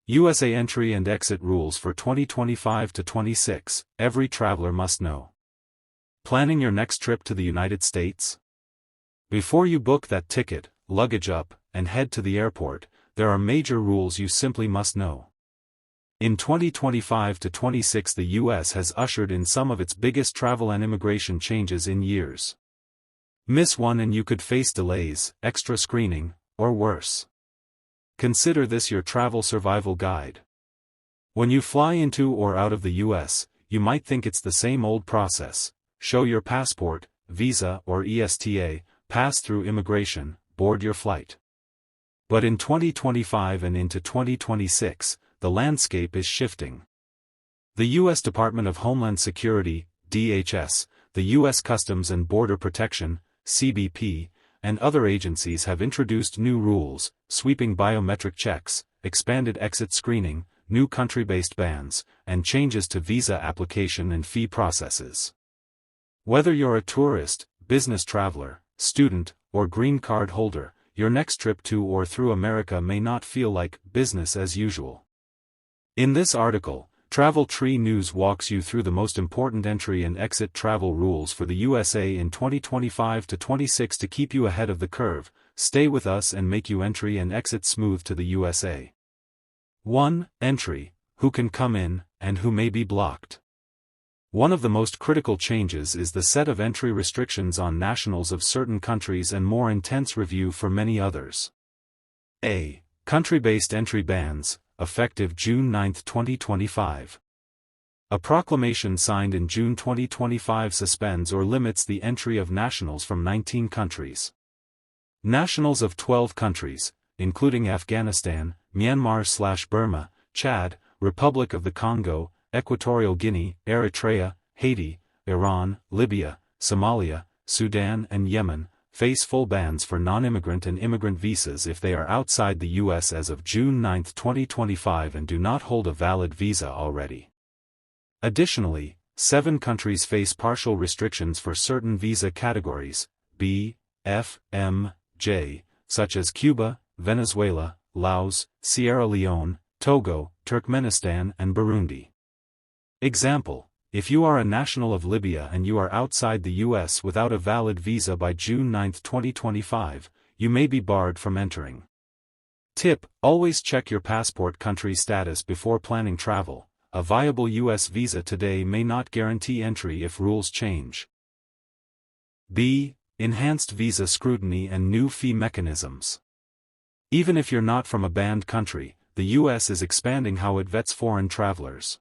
USA entry and exit rules for 2025 to 26, every traveler must know. Planning your next trip to the United States? Before you book that ticket, luggage up, and head to the airport, there are major rules you simply must know. In 2025 to 26, the U.S. has ushered in some of its biggest travel and immigration changes in years. Miss one and you could face delays, extra screening, or worse. Consider this your travel survival guide. When you fly into or out of the U.S., you might think it's the same old process: show your passport, visa or ESTA, pass through immigration, board your flight. But in 2025 and into 2026, the landscape is shifting. The U.S. Department of Homeland Security, DHS, the U.S. Customs and Border Protection, CBP, and other agencies have introduced new rules, sweeping biometric checks, expanded exit screening, new country-based bans, and changes to visa application and fee processes. Whether you're a tourist, business traveler, student, or green card holder, your next trip to or through America may not feel like business as usual. In this article, Travel Tree News walks you through the most important entry and exit travel rules for the USA in 2025 to 26 to keep you ahead of the curve. Stay with us and make you entry and exit smooth to the USA. 1. Entry: who can come in, and who may be blocked. One of the most critical changes is the set of entry restrictions on nationals of certain countries and more intense review for many others. A. Country-based entry bans, effective June 9, 2025. A proclamation signed in June 2025 suspends or limits the entry of nationals from 19 countries. Nationals of 12 countries, including Afghanistan, Myanmar/Burma, Chad, Republic of the Congo, Equatorial Guinea, Eritrea, Haiti, Iran, Libya, Somalia, Sudan and Yemen, face full bans for non-immigrant and immigrant visas if they are outside the U.S. as of June 9, 2025 and do not hold a valid visa already. Additionally, 7 countries face partial restrictions for certain visa categories, B, F, M, J, such as Cuba, Venezuela, Laos, Sierra Leone, Togo, Turkmenistan and Burundi. Example: if you are a national of Libya and you are outside the U.S. without a valid visa by June 9, 2025, you may be barred from entering. Tip: always check your passport country status before planning travel. A viable U.S. visa today may not guarantee entry if rules change. B. Enhanced visa scrutiny and new fee mechanisms. Even if you're not from a banned country, the U.S. is expanding how it vets foreign travelers.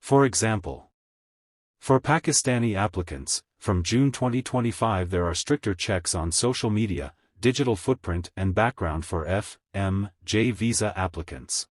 For example, for Pakistani applicants, from June 2025 there are stricter checks on social media, digital footprint and background for F, M, J visa applicants.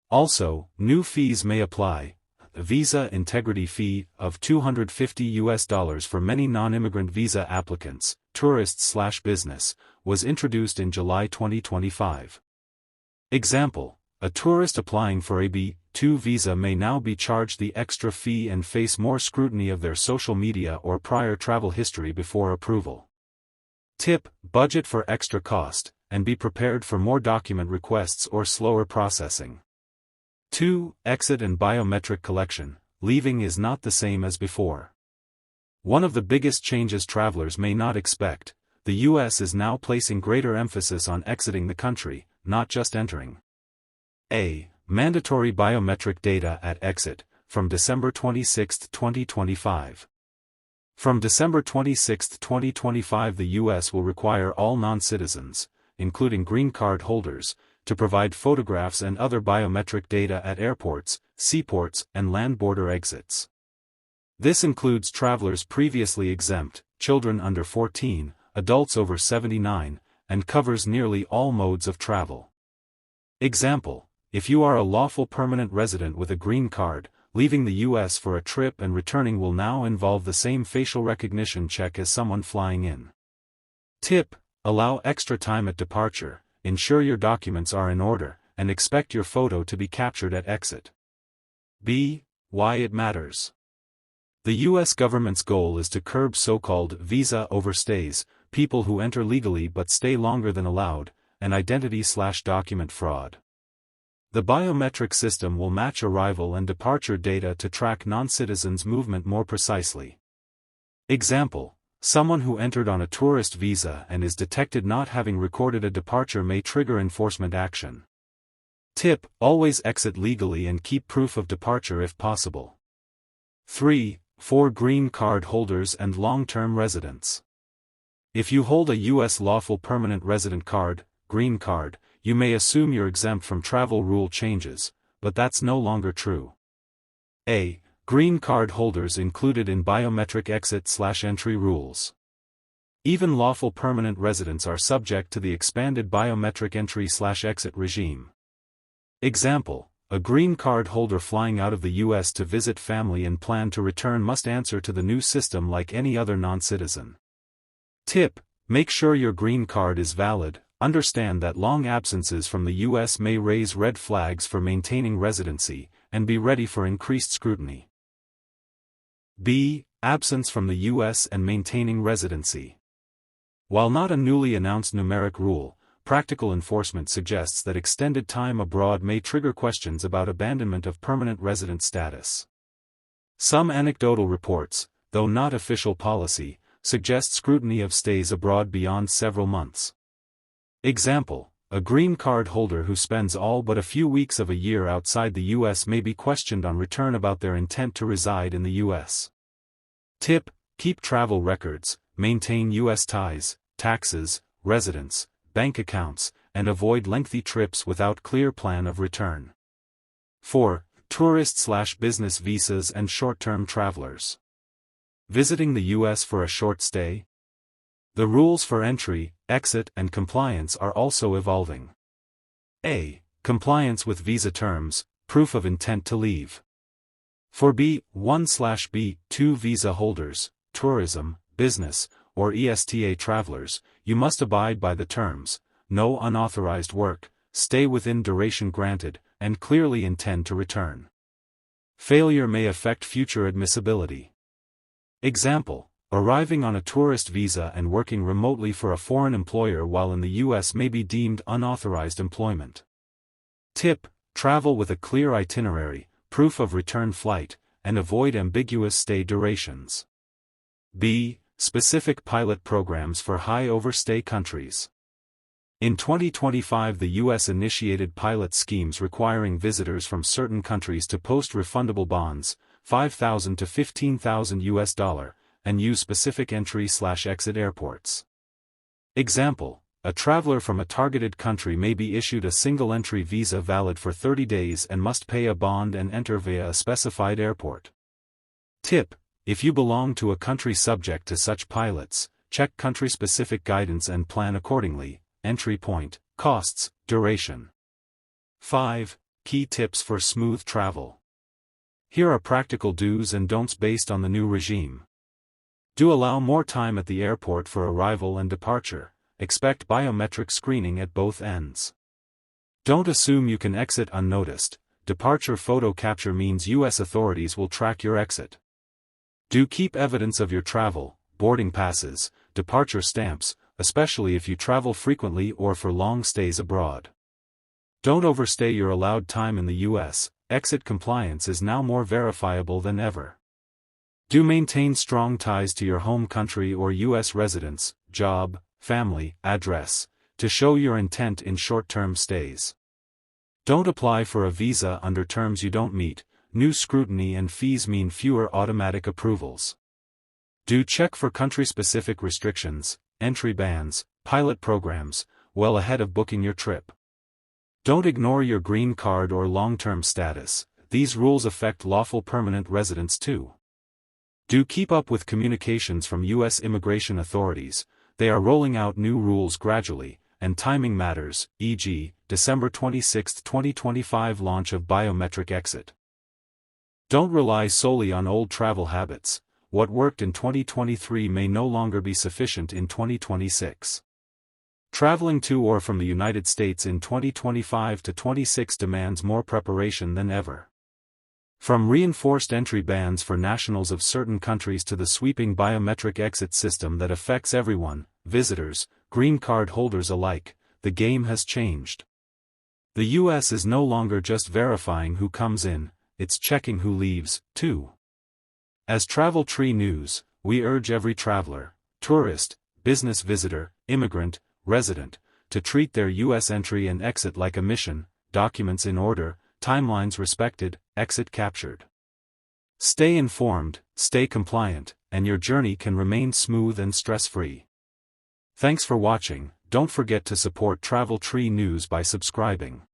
Also, new fees may apply. A visa integrity fee of $250 for many non-immigrant visa applicants, tourists/business, was introduced in July 2025. Example: a tourist applying for a B2 visa may now be charged the extra fee and face more scrutiny of their social media or prior travel history before approval. Tip: budget for extra cost, and be prepared for more document requests or slower processing. 2. Exit and biometric collection. Leaving is not the same as before. One of the biggest changes travelers may not expect: the U.S. is now placing greater emphasis on exiting the country, not just entering. A. Mandatory biometric data at exit, from December 26, 2025. From December 26, 2025 the U.S. will require all non-citizens, including green card holders, to provide photographs and other biometric data at airports, seaports, and land border exits. This includes travelers previously exempt, children under 14, adults over 79, and covers nearly all modes of travel. Example: if you are a lawful permanent resident with a green card, leaving the U.S. for a trip and returning will now involve the same facial recognition check as someone flying in. Tip: allow extra time at departure, ensure your documents are in order, and expect your photo to be captured at exit. B. Why it matters. The U.S. government's goal is to curb so-called visa overstays, people who enter legally but stay longer than allowed, and identity/document fraud. The biometric system will match arrival and departure data to track non-citizens' movement more precisely. Example: someone who entered on a tourist visa and is detected not having recorded a departure may trigger enforcement action. Tip: always exit legally and keep proof of departure if possible. 3. For green card holders and long-term residents. If you hold a U.S. lawful permanent resident card, green card, you may assume you're exempt from travel rule changes, but that's no longer true. A. Green card holders included in biometric exit/entry rules. Even lawful permanent residents are subject to the expanded biometric entry/exit regime. Example: a green card holder flying out of the U.S. to visit family and plan to return must answer to the new system like any other non-citizen. Tip: make sure your green card is valid. Understand that long absences from the U.S. may raise red flags for maintaining residency, and be ready for increased scrutiny. B. Absence from the U.S. and maintaining residency. While not a newly announced numeric rule, practical enforcement suggests that extended time abroad may trigger questions about abandonment of permanent resident status. Some anecdotal reports, though not official policy, suggest scrutiny of stays abroad beyond several months. Example: a green card holder who spends all but a few weeks of a year outside the U.S. may be questioned on return about their intent to reside in the U.S. Tip: keep travel records, maintain U.S. ties, taxes, residence, bank accounts, and avoid lengthy trips without clear plan of return. 4. Tourist/business visas and short-term travelers. Visiting the U.S. for a short stay? The rules for entry, exit, and compliance are also evolving. A. Compliance with visa terms, proof of intent to leave. For B1/B2 visa holders, tourism, business, or ESTA travelers, you must abide by the terms: no unauthorized work, stay within duration granted, and clearly intend to return. Failure may affect future admissibility. Example: arriving on a tourist visa and working remotely for a foreign employer while in the U.S. may be deemed unauthorized employment. Tip: travel with a clear itinerary, proof of return flight, and avoid ambiguous stay durations. B. Specific pilot programs for high overstay countries. In 2025, the U.S. initiated pilot schemes requiring visitors from certain countries to post refundable bonds, $5,000 to $15,000, and use specific entry/exit airports. Example: a traveler from a targeted country may be issued a single-entry visa valid for 30 days and must pay a bond and enter via a specified airport. Tip: if you belong to a country subject to such pilots, check country-specific guidance and plan accordingly. Entry point, costs, duration. 5. Key tips for smooth travel. Here are practical do's and don'ts based on the new regime. Do allow more time at the airport for arrival and departure. Expect biometric screening at both ends. Don't assume you can exit unnoticed. Departure photo capture means U.S. authorities will track your exit. Do keep evidence of your travel, boarding passes, departure stamps, especially if you travel frequently or for long stays abroad. Don't overstay your allowed time in the U.S. Exit compliance is now more verifiable than ever. Do maintain strong ties to your home country or U.S. residence, job, family, address, to show your intent in short-term stays. Don't apply for a visa under terms you don't meet. New scrutiny and fees mean fewer automatic approvals. Do check for country-specific restrictions, entry bans, pilot programs, well ahead of booking your trip. Don't ignore your green card or long-term status. These rules affect lawful permanent residents too. Do keep up with communications from U.S. immigration authorities. They are rolling out new rules gradually, and timing matters, e.g., December 26, 2025 launch of biometric exit. Don't rely solely on old travel habits. What worked in 2023 may no longer be sufficient in 2026. Traveling to or from the United States in 2025 to 26 demands more preparation than ever. From reinforced entry bans for nationals of certain countries to the sweeping biometric exit system that affects everyone, visitors, green card holders alike, the game has changed. The US is no longer just verifying who comes in, it's checking who leaves, too. As Travel Tree News, we urge every traveler, tourist, business visitor, immigrant, resident, to treat their US entry and exit like a mission, documents in order, timelines respected, exit captured. Stay informed, stay compliant, and your journey can remain smooth and stress-free. Thanks for watching. Don't forget to support Travel Tree News by subscribing.